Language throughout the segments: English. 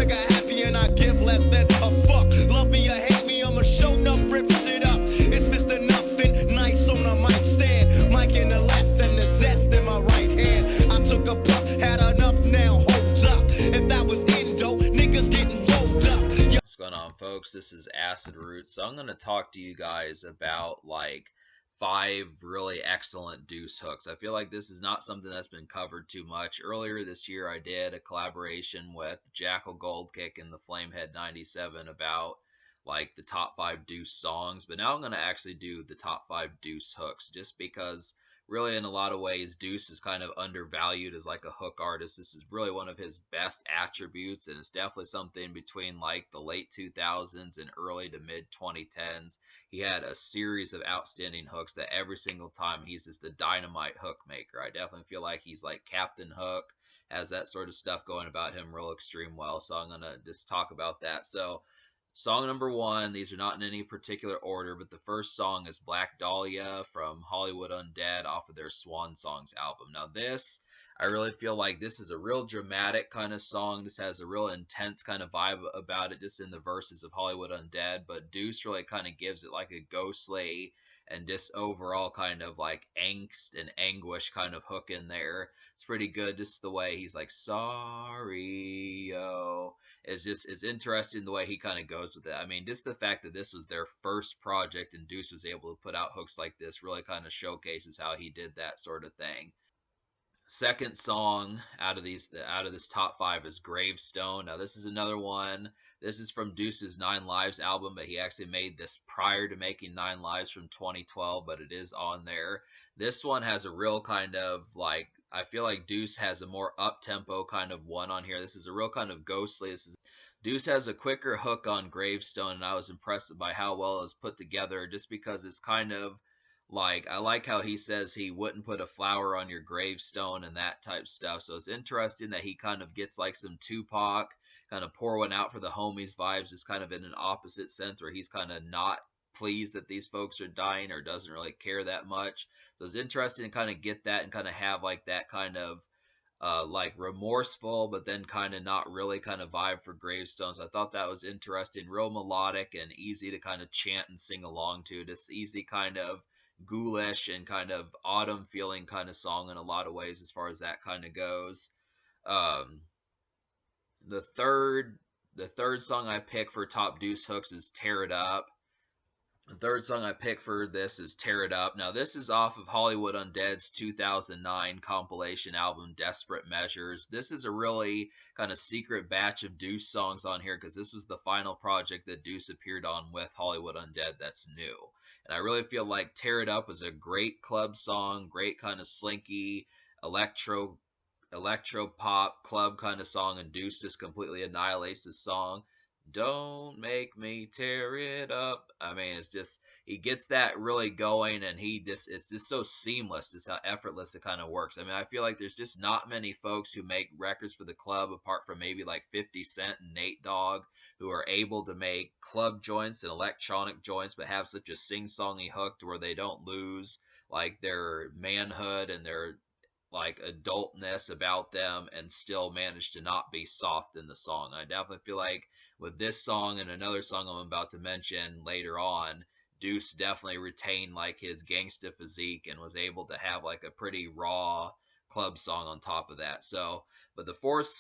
trigger happy and I give less than a fuck. Love me or hate me, I'ma show enough, rip shit up. It's Mr. Nothing, nice on a mic stand. Mic in the left and the zest in my right hand. I took a puff, had enough now, hold up. If that was Indo, niggas getting rolled up. What's going on, folks? This is Acid Root. So I'm going to talk to you guys about like 5 really excellent Deuce hooks. I feel like this is not something that's been covered too much. Earlier this year, I did a collaboration with Jackal Goldkick and the Flamehead 97 about like the top 5 Deuce songs, but now I'm going to actually do the top 5 Deuce hooks, just because really in a lot of ways Deuce is kind of undervalued as like a hook artist. This is really one of his best attributes, and it's definitely something between like the late 2000s and early to mid 2010s. He had a series of outstanding hooks that every single time he's just a dynamite hook maker. I definitely feel like he's like Captain Hook, has that sort of stuff going about him real extreme well, so I'm going to just talk about that. So song number 1, these are not in any particular order, but the first song is Black Dahlia from Hollywood Undead off of their Swan Songs album. Now this, I really feel like this is a real dramatic kind of song. This has a real intense kind of vibe about it just in the verses of Hollywood Undead, but Deuce really kind of gives it like a ghostly and just overall kind of like angst and anguish kind of hook in there. It's pretty good, just the way he's like, sorry, yo. It's interesting the way he kind of goes with it. I mean, just the fact that this was their first project and Deuce was able to put out hooks like this really kind of showcases how he did that sort of thing. Second song out of this top 5 is Gravestone. Now this is another one. This is from Deuce's 9 Lives album, but he actually made this prior to making 9 Lives from 2012, but it is on there. This one has a real kind of like, I feel like Deuce has a more up-tempo kind of one on here. This is a real kind of ghostly. Deuce has a quicker hook on Gravestone, and I was impressed by how well it was put together, just because it's kind of like, I like how he says he wouldn't put a flower on your gravestone and that type stuff. So it's interesting that he kind of gets like some Tupac, kind of pour one out for the homies vibes, just kind of in an opposite sense where he's kind of not pleased that these folks are dying or doesn't really care that much. So it's interesting to kind of get that and kind of have like that kind of like remorseful but then kind of not really kind of vibe for Gravestones. I thought that was interesting, real melodic and easy to kind of chant and sing along to. This easy kind of ghoulish and kind of autumn feeling kind of song in a lot of ways as far as that kind of goes. The third song I pick for top Deuce hooks is Tear It Up. The third song I pick for this is Tear It Up. Now this is off of Hollywood Undead's 2009 compilation album Desperate Measures. This is a really kind of secret batch of Deuce songs on here because this was the final project that Deuce appeared on with Hollywood Undead that's new. And I really feel like Tear It Up was a great club song, great kind of slinky electro pop club kind of song, and Deuce just completely annihilates this song. Don't make me tear it up. I mean, it's just, he gets that really going, and it's just so seamless, just how effortless it kind of works. I mean, I feel like there's just not many folks who make records for the club, apart from maybe like 50 Cent and Nate Dogg, who are able to make club joints and electronic joints, but have such a sing-songy hook to where they don't lose like their manhood and their like adultness about them and still manage to not be soft in the song. I definitely feel like with this song and another song I'm about to mention later on, Deuce definitely retained like his gangsta physique and was able to have like a pretty raw club song on top of that. So, but the fourth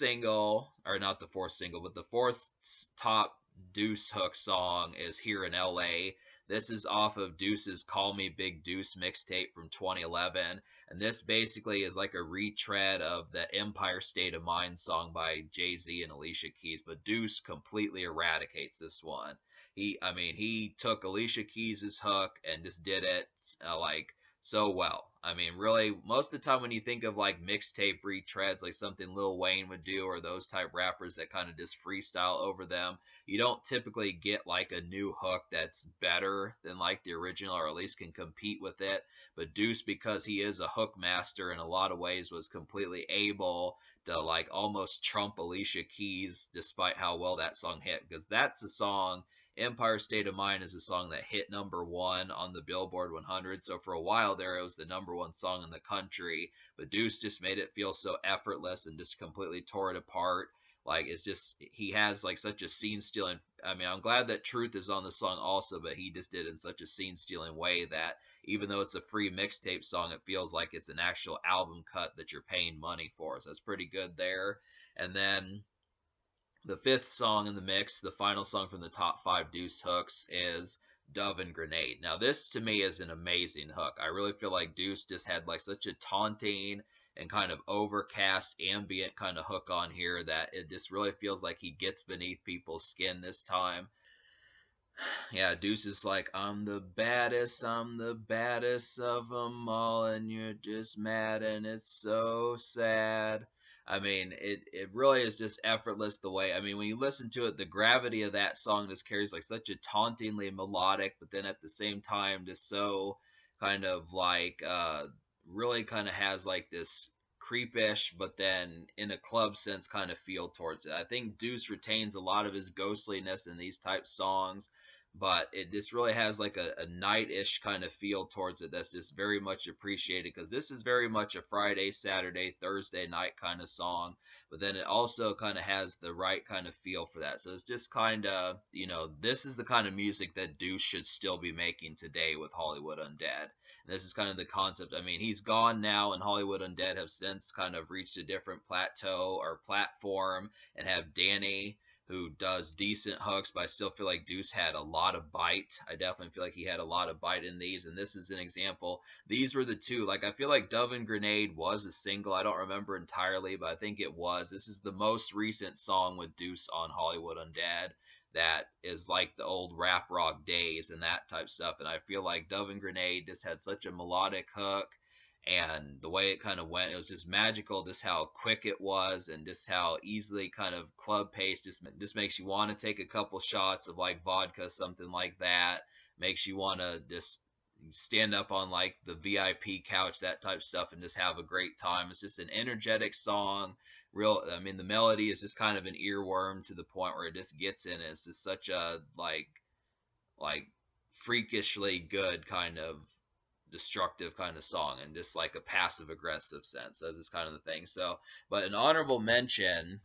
top Deuce hook song is Here in LA. This is off of Deuce's Call Me Big Deuce mixtape from 2011, and this basically is like a retread of the Empire State of Mind song by Jay-Z and Alicia Keys, but Deuce completely eradicates this one. He took Alicia Keys' hook and just did it like so well. I mean, really, most of the time when you think of like mixtape retreads, like something Lil Wayne would do, or those type rappers that kind of just freestyle over them, you don't typically get like a new hook that's better than like the original, or at least can compete with it. But Deuce, because he is a hook master in a lot of ways, was completely able to like almost trump Alicia Keys, despite how well that song hit, because that's a song. Empire State of Mind is a song that hit #1 on the Billboard 100. So for a while there, it was the #1 song in the country. But Deuce just made it feel so effortless and just completely tore it apart. Like it's just he has like such a scene stealing. I mean, I'm glad that Truth is on the song also, but he just did it in such a scene stealing way that even though it's a free mixtape song, it feels like it's an actual album cut that you're paying money for. So that's pretty good there. And then the fifth song in the mix, the final song from the top five Deuce hooks, is Dove and Grenade. Now, this to me is an amazing hook. I really feel like Deuce just had like such a taunting and kind of overcast ambient kind of hook on here that it just really feels like he gets beneath people's skin this time. Yeah, Deuce is like, I'm the baddest of them all, and you're just mad, and it's so sad. I mean, it really is just effortless the way, I mean, when you listen to it, the gravity of that song just carries like such a tauntingly melodic, but then at the same time, just so kind of like, really kind of has like this creepish, but then in a club sense kind of feel towards it. I think Deuce retains a lot of his ghostliness in these type songs, but it just really has like a night-ish kind of feel towards it that's just very much appreciated because this is very much a Friday, Saturday, Thursday night kind of song, but then it also kind of has the right kind of feel for that. So it's just kind of, you know, this is the kind of music that Deuce should still be making today with Hollywood Undead. And this is kind of the concept. I mean, he's gone now, and Hollywood Undead have since kind of reached a different plateau or platform and have Danny, who does decent hooks, but I still feel like Deuce had a lot of bite. I definitely feel like he had a lot of bite in these, and this is an example. These were the two. Like, I feel like Dove and Grenade was a single. I don't remember entirely, but I think it was. This is the most recent song with Deuce on Hollywood Undead that is like the old rap rock days and that type stuff. And I feel like Dove and Grenade just had such a melodic hook, and the way it kind of went, it was just magical, just how quick it was and just how easily kind of club pace just makes you want to take a couple shots of like vodka, something like that. Makes you want to just stand up on like the VIP couch, that type of stuff, and just have a great time. It's just an energetic song. Real, I mean, the melody is just kind of an earworm to the point where it just gets in. It's just such a like freakishly good kind of destructive kind of song, and just like a passive aggressive sense as is kind of the thing. So, but an honorable mention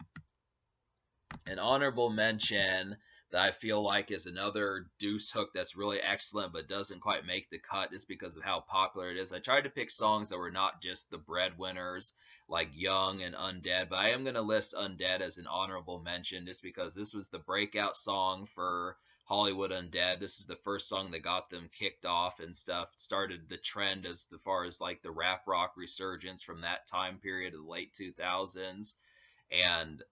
that I feel like is another Deuce hook that's really excellent but doesn't quite make the cut just because of how popular it is. I tried to pick songs that were not just the breadwinners like Young and Undead, but I am going to list Undead as an honorable mention just because this was the breakout song for Hollywood Undead. This is the first song that got them kicked off and stuff, started the trend as far as like the rap rock resurgence from that time period of the late 2000s. And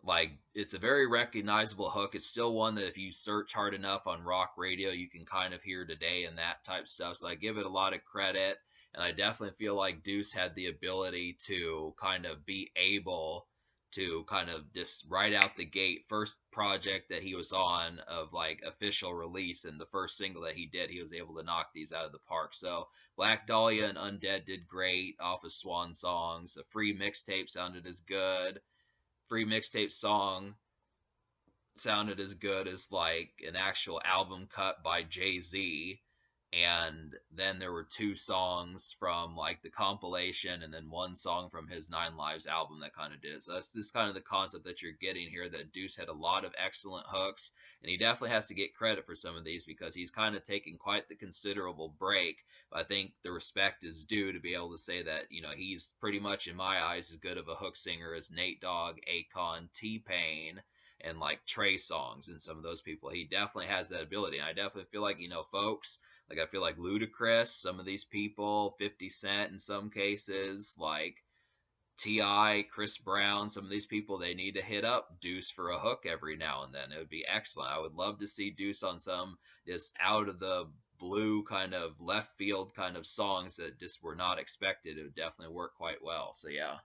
like, it's a very recognizable hook. It's still one that if you search hard enough on rock radio, you can kind of hear today and that type stuff. So I give it a lot of credit, and I definitely feel like Deuce had the ability to kind of be able to kind of just right out the gate, first project that he was on of like official release, and the first single that he did, he was able to knock these out of the park. So Black Dahlia and Undead did great off of Swan Songs. A free mixtape sounded as good. Free mixtape song sounded as good as like an actual album cut by Jay-Z. And then there were two songs from like the compilation, and then one song from his Nine Lives album that kind of did. So that's this kind of the concept that you're getting here, that Deuce had a lot of excellent hooks, and he definitely has to get credit for some of these because he's kind of taking quite the considerable break. But I think the respect is due to be able to say that, you know, he's pretty much in my eyes as good of a hook singer as Nate Dogg, Akon, T-Pain, and like Trey Songz, and some of those people. He definitely has that ability, and I definitely feel like, you know, folks, like I feel like Ludacris, some of these people, 50 Cent in some cases, like T.I., Chris Brown, some of these people, they need to hit up Deuce for a hook every now and then. It would be excellent. I would love to see Deuce on some just out of the blue kind of left field kind of songs that just were not expected. It would definitely work quite well. So yeah.